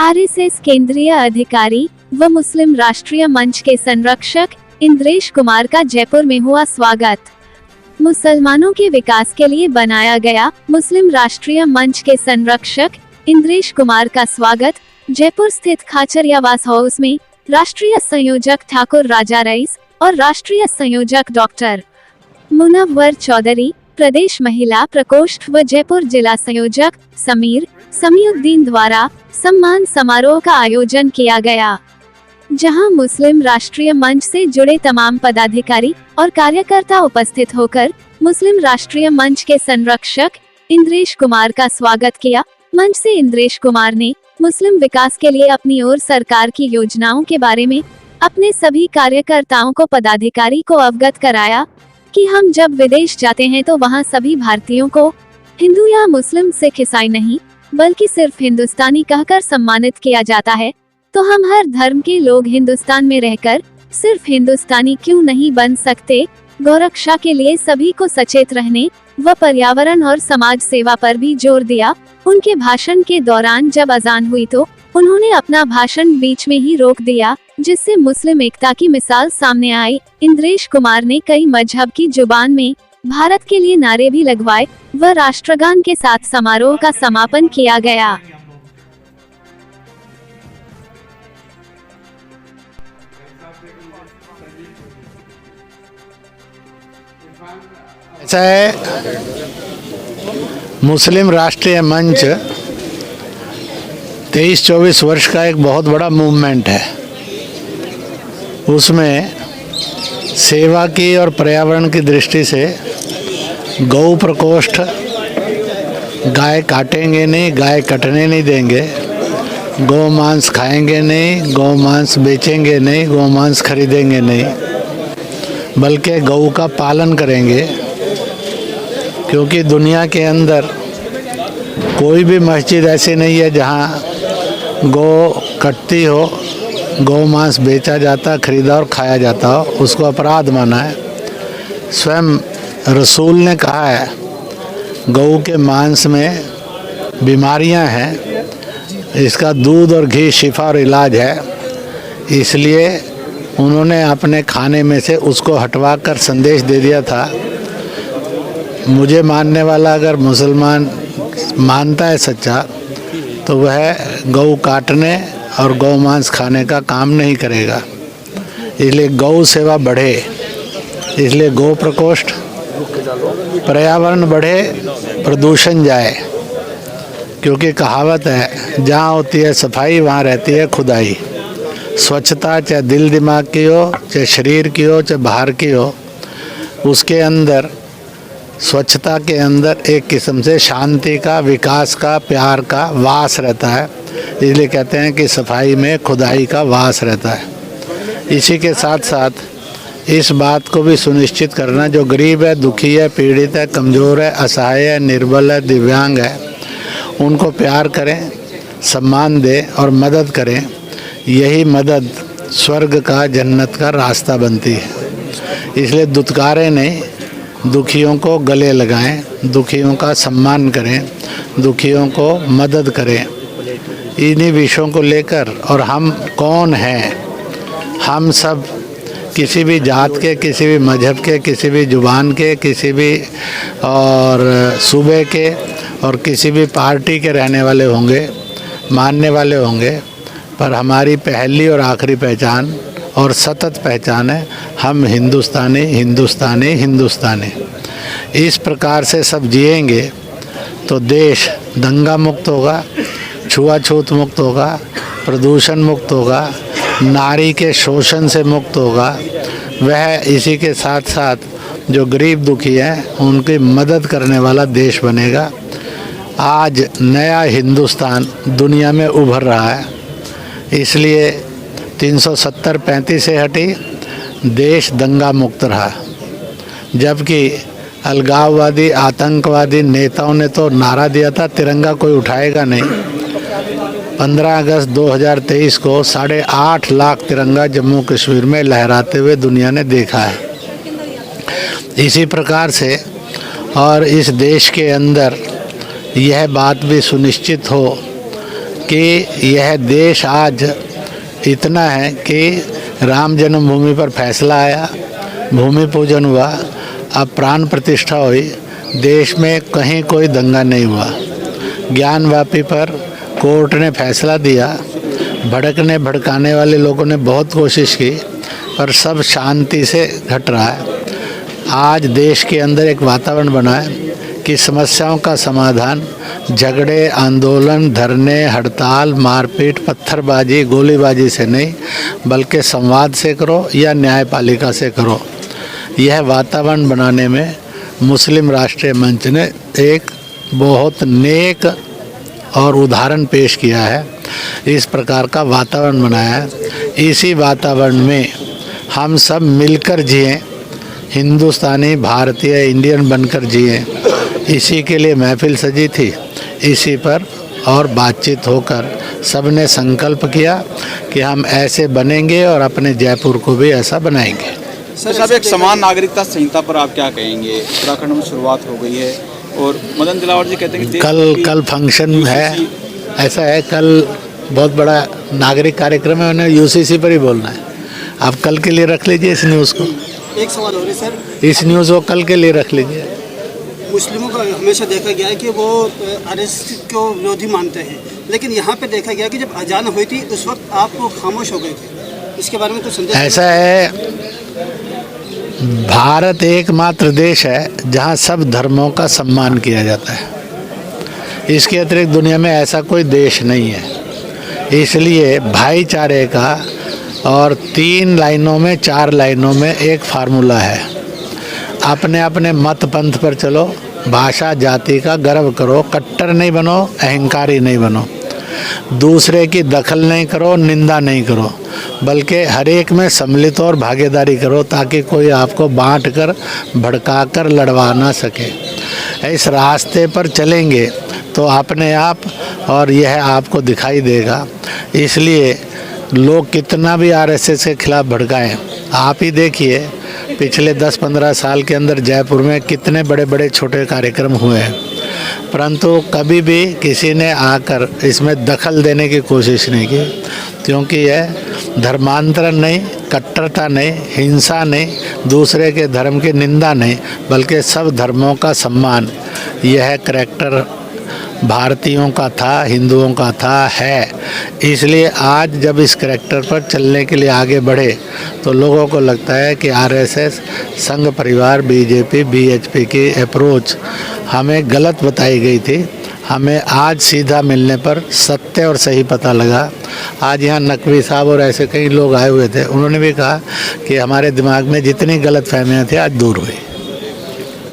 RSS केंद्रीय अधिकारी व मुस्लिम राष्ट्रीय मंच के संरक्षक इंद्रेश कुमार का जयपुर में हुआ स्वागत। मुसलमानों के विकास के लिए बनाया गया मुस्लिम राष्ट्रीय मंच के संरक्षक इंद्रेश कुमार का स्वागत जयपुर स्थित खाचरियावास हाउस में राष्ट्रीय संयोजक ठाकुर राजा रईस और राष्ट्रीय संयोजक डॉक्टर मुनव्वर चौधरी, प्रदेश महिला प्रकोष्ठ व जयपुर जिला संयोजक समीर समीउद्दीन द्वारा सम्मान समारोह का आयोजन किया गया, जहां मुस्लिम राष्ट्रीय मंच से जुड़े तमाम पदाधिकारी और कार्यकर्ता उपस्थित होकर मुस्लिम राष्ट्रीय मंच के संरक्षक इंद्रेश कुमार का स्वागत किया। मंच से इंद्रेश कुमार ने मुस्लिम विकास के लिए अपनी ओर सरकार की योजनाओं के बारे में अपने सभी कार्यकर्ताओं को पदाधिकारी को अवगत कराया कि हम जब विदेश जाते हैं तो वहां सभी भारतीयों को हिंदू या मुस्लिम सिख ईसाई नहीं बल्कि सिर्फ हिंदुस्तानी कहकर सम्मानित किया जाता है, तो हम हर धर्म के लोग हिंदुस्तान में रहकर सिर्फ हिंदुस्तानी क्यों नहीं बन सकते। गौरक्षा के लिए सभी को सचेत रहने व पर्यावरण और समाज सेवा पर भी जोर दिया। उनके भाषण के दौरान जब अजान हुई तो उन्होंने अपना भाषण बीच में ही रोक दिया, जिससे मुस्लिम एकता की मिसाल सामने आई। इंद्रेश कुमार ने कई मजहब की जुबान में भारत के लिए नारे भी लगवाए व राष्ट्रगान के साथ समारोह का समापन किया गया। ऐसा है, मुस्लिम राष्ट्रीय मंच 23-24 वर्ष का एक बहुत बड़ा मूवमेंट है। उसमें सेवा की और पर्यावरण की दृष्टि से गौ प्रकोष्ठ, गाय काटेंगे नहीं, गाय कटने नहीं देंगे, गौ मांस खाएंगे नहीं, गौ मांस बेचेंगे नहीं, गौ मांस खरीदेंगे नहीं, बल्कि गौ का पालन करेंगे। क्योंकि दुनिया के अंदर कोई भी मस्जिद ऐसी नहीं है जहाँ गौ कटती हो, गौ मांस बेचा जाता, खरीदा और खाया जाता हो, उसको अपराध माना है। स्वयं रसूल ने कहा है गौ के मांस में बीमारियां हैं, इसका दूध और घी शिफा और इलाज है, इसलिए उन्होंने अपने खाने में से उसको हटवा कर संदेश दे दिया था। मुझे मानने वाला अगर मुसलमान मानता है सच्चा, तो वह गौ काटने और गौ मांस खाने का काम नहीं करेगा। इसलिए गौ सेवा बढ़े, इसलिए गौ प्रकोष्ठ, पर्यावरण बढ़े, प्रदूषण जाए। क्योंकि कहावत है, जहाँ होती है सफाई वहाँ रहती है खुदाई। स्वच्छता चाहे दिल दिमाग की हो, चाहे शरीर की हो, चाहे बाहर की हो, उसके अंदर स्वच्छता के अंदर एक किस्म से शांति का, विकास का, प्यार का वास रहता है। इसलिए कहते हैं कि सफाई में खुदाई का वास रहता है। इसी के साथ साथ इस बात को भी सुनिश्चित करना, जो गरीब है, दुखी है, पीड़ित है, कमज़ोर है, असहाय है, निर्बल है, दिव्यांग है, उनको प्यार करें, सम्मान दें और मदद करें। यही मदद स्वर्ग का, जन्नत का रास्ता बनती है। इसलिए दुत्कारें नहीं, दुखियों को गले लगाएं, दुखियों का सम्मान करें, दुखियों को मदद करें। इन्हीं विषयों को लेकर, और हम कौन हैं, हम सब किसी भी जात के, किसी भी मजहब के, किसी भी जुबान के, किसी भी और सूबे के और किसी भी पार्टी के रहने वाले होंगे, मानने वाले होंगे, पर हमारी पहली और आखिरी पहचान और सतत पहचान है, हम हिंदुस्तानी, हिंदुस्तानी, हिंदुस्तानी। इस प्रकार से सब जिएंगे तो देश दंगा मुक्त होगा, छुआछूत मुक्त होगा, प्रदूषण मुक्त होगा, नारी के शोषण से मुक्त होगा। वह इसी के साथ साथ जो गरीब दुखी हैं उनकी मदद करने वाला देश बनेगा। आज नया हिंदुस्तान दुनिया में उभर रहा है, इसलिए 370-35 से हटी, देश दंगा मुक्त रहा। जबकि अलगाववादी, आतंकवादी नेताओं ने तो नारा दिया था तिरंगा कोई उठाएगा नहीं। 15 अगस्त 2023 को 8.5 लाख तिरंगा जम्मू कश्मीर में लहराते हुए दुनिया ने देखा है। इसी प्रकार से और इस देश के अंदर यह बात भी सुनिश्चित हो कि यह देश आज इतना है कि राम जन्मभूमि पर फैसला आया, भूमि पूजन हुआ, अब प्राण प्रतिष्ठा हुई, देश में कहीं कोई दंगा नहीं हुआ। ज्ञानवापी पर कोर्ट ने फैसला दिया, भड़कने भड़काने वाले लोगों ने बहुत कोशिश की, पर सब शांति से घट रहा है। आज देश के अंदर एक वातावरण बना है कि समस्याओं का समाधान झगड़े, आंदोलन, धरने, हड़ताल, मारपीट, पत्थरबाजी, गोलीबाजी से नहीं, बल्कि संवाद से करो या न्यायपालिका से करो। यह वातावरण बनाने में मुस्लिम राष्ट्रीय मंच ने एक बहुत नेक और उदाहरण पेश किया है, इस प्रकार का वातावरण बनाया है। इसी वातावरण में हम सब मिलकर जिएं, हिंदुस्तानी, भारतीय, इंडियन बनकर जिएं, इसी के लिए महफिल सजी थी। इसी पर और बातचीत होकर सबने संकल्प किया कि हम ऐसे बनेंगे और अपने जयपुर को भी ऐसा बनाएंगे। सर साहब, एक समान नागरिकता संहिता पर आप क्या कहेंगे? उत्तराखंड में शुरुआत हो गई है और मदन दिलावर जी कहते हैं कि कल फंक्शन है, ऐसा है, कल बहुत बड़ा नागरिक कार्यक्रम है, उन्हें यूसीसी पर ही बोलना है। आप कल के लिए रख लीजिए इस न्यूज़ को। एक सवाल हो रहा है सर, इस न्यूज़ को कल के लिए रख लीजिए। मुस्लिमों का हमेशा देखा गया है कि वो आरएसएस को विरोधी मानते हैं, लेकिन यहाँ पे देखा गया कि जब अजान हुई थी उस वक्त आप खामोश हो गए थे। इसके बारे में कुछ संदेश? ऐसा है, भारत एकमात्र देश है जहाँ सब धर्मों का सम्मान किया जाता है। इसके अतिरिक्त दुनिया में ऐसा कोई देश नहीं है। इसलिए भाईचारे का और 3 लाइनों में 4 लाइनों में एक फार्मूला है। अपने अपने मत पंथ पर चलो, भाषा जाति का गर्व करो, कट्टर नहीं बनो, अहंकारी नहीं बनो, दूसरे की दखल नहीं करो, निंदा नहीं करो, बल्कि हर एक में सम्मिलित और भागीदारी करो ताकि कोई आपको बांट कर, भड़का कर लड़वा ना सके। इस रास्ते पर चलेंगे तो अपने आप और यह आपको दिखाई देगा। इसलिए लोग कितना भी आरएसएस के खिलाफ भड़काएं, आप ही देखिए पिछले 10-15 साल के अंदर जयपुर में कितने बड़े बड़े छोटे कार्यक्रम हुए हैं, परंतु कभी भी किसी ने आकर इसमें दखल देने की कोशिश नहीं की, क्योंकि यह धर्मांतरण नहीं, कट्टरता नहीं, हिंसा नहीं, दूसरे के धर्म की निंदा नहीं, बल्कि सब धर्मों का सम्मान, यह करैक्टर भारतीयों का था, हिंदुओं का था, है। इसलिए आज जब इस करैक्टर पर चलने के लिए आगे बढ़े तो लोगों को लगता है कि आरएसएस, संघ परिवार, बीजेपी, बीएचपी की अप्रोच हमें गलत बताई गई थी। हमें आज सीधा मिलने पर सत्य और सही पता लगा। आज यहाँ नकवी साहब और ऐसे कई लोग आए हुए थे, उन्होंने भी कहा कि हमारे दिमाग में जितनी गलत फहमियाँ थी आज दूर हुई।